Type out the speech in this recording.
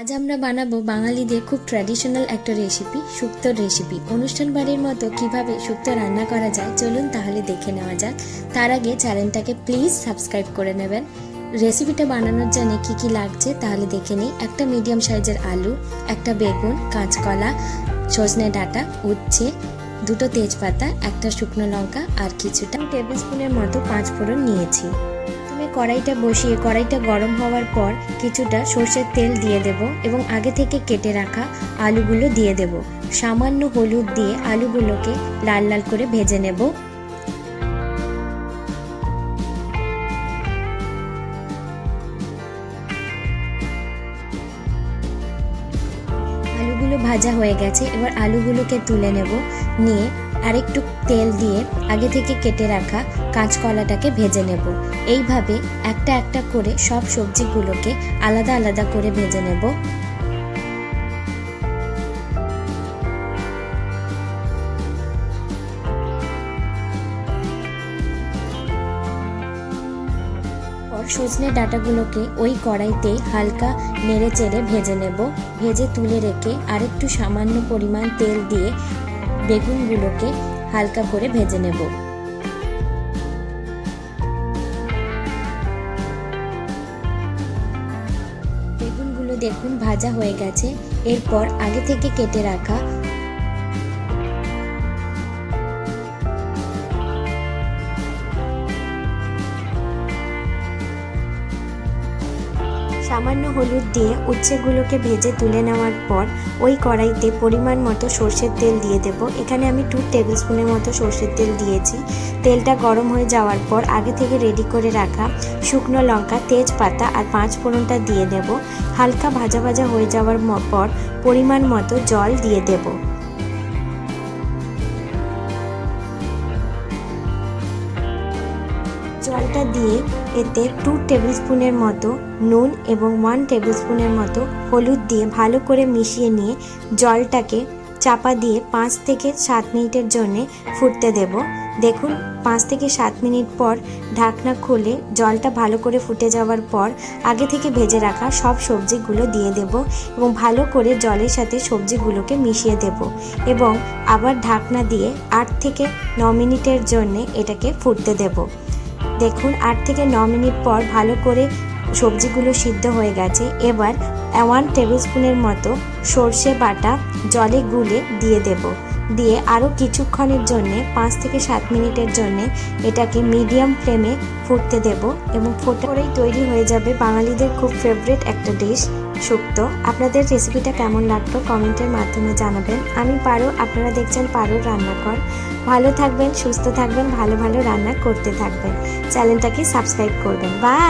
আজ আমরা বানাবো বাঙালিদের খুব ট্র্যাডিশনাল একটা রেসিপি, শুক্তোর রেসিপি। অনুষ্ঠান বাড়ির মতো কিভাবে শুক্তো রান্না করা যায় চলুন তাহলে দেখে নেওয়া যাক। তার আগে চ্যানেলটাকে প্লিজ সাবস্ক্রাইব করে নেবেন। রেসিপিটা বানানোর জন্য কি কি লাগছে তাহলে দেখে নিই। একটা মিডিয়াম সাইজের আলু, একটা বেগুন, কাঁচকলা, সজনে ডাঁটা, উচ্ছে, দুটো তেজপাতা, একটা শুকনো লঙ্কা আর কিছুটা টেবিল স্পুনের মতো 5 ফোড়ন নিয়েছি। কড়াইটা বসিয়ে কড়াইটা গরম হওয়ার পর কিছুটা সর্ষের তেল দিয়ে দেব এবং আগে থেকে কেটে রাখা আলুগুলো দিয়ে দেব। সামান্য হলুদ দিয়ে আলুগুলোকে লাল লাল করে ভেজে নেব। আলুগুলো ভাজা হয়ে গেছে, এবার আলুগুলোকে তুলে নেব। নিয়ে আরেকটু তেল দিয়ে আগে থেকে কেটে রাখা কাঁচকলাটাকে ভেজে নেব। এইভাবে একটা একটা করে সব সবজিগুলোকে আলাদা আলাদা করে ভেজে নেব। সজনে ডাঁটাগুলোকে ওই কড়াইতে হালকা নেড়ে চেড়ে ভেজে নেব। ভেজে তুলে রেখে আরেকটু সামান্য পরিমাণ তেল দিয়ে বেগুনগুলোকে হালকা করে ভেজে নেব। বেগুনগুলো দেখুন ভাজা হয়ে গেছে। এরপর আগে থেকে কেটে রাখা সামান্য হলুদ দিয়ে উচ্ছেগুলোকে ভেজে তুলে নেওয়ার পর ওই কড়াইতে পরিমাণ মতো সর্ষের তেল দিয়ে দেব। এখানে আমি 2 টেবিল স্পুনের মতো সর্ষের তেল দিয়েছি। তেলটা গরম হয়ে যাওয়ার পর আগে থেকে রেডি করে রাখা শুকনো লঙ্কা, তেজপাতা আর 5 ফোড়নটা দিয়ে দেব। হালকা ভাজা ভাজা হয়ে যাওয়ার পর পরিমাণ মতো জল দিয়ে দেব। জলটা দিয়ে এতে 2 টেবিল স্পুনের মতো নুন এবং 1 টেবিল স্পুনের মতো হলুদ দিয়ে ভালো করে মিশিয়ে নিয়ে জলটাকে চাপা দিয়ে 5 থেকে 7 মিনিটের জন্য ফুটতে দেব। দেখুন 5 থেকে 7 মিনিট পর ঢাকনা খুলে জলটা ভালো করে ফুটে যাওয়ার পর আগে থেকে ভেজে রাখা সব সবজিগুলো দিয়ে দেব এবং ভালো করে জলের সাথে সবজিগুলোকে মিশিয়ে দেব এবং আবার ঢাকনা দিয়ে 8 থেকে 9 মিনিটের জন্য এটাকে ফুটতে দেব। দেখুন 8 থেকে 9 মিনিট পর ভালো করে সবজিগুলো সিদ্ধ হয়ে গেছে। এবার 1 টেবিল স্পুনের মতো সর্ষে বাটা জলে গুলে দিয়ে দেব। দিয়ে আরও কিছুক্ষণের জন্য 5 থেকে 7 মিনিটের জন্য এটাকে মিডিয়াম ফ্লেমে ফুটতে দেব এবং ফোটা করেই তৈরি হয়ে যাবে বাঙালিদের খুব ফেভারিট একটা ডিশ, শুক্তো। আপনাদের রেসিপিটা কেমন লাগলো কমেন্টের মাধ্যমে জানাবেন। আমি পারো, আপনারা দেখছেন পারোর রান্নাঘর। ভালো থাকবেন, সুস্থ থাকবেন, ভালো ভালো রান্না করতে থাকবেন। চ্যানেলটাকে সাবস্ক্রাইব করবেন। বাই।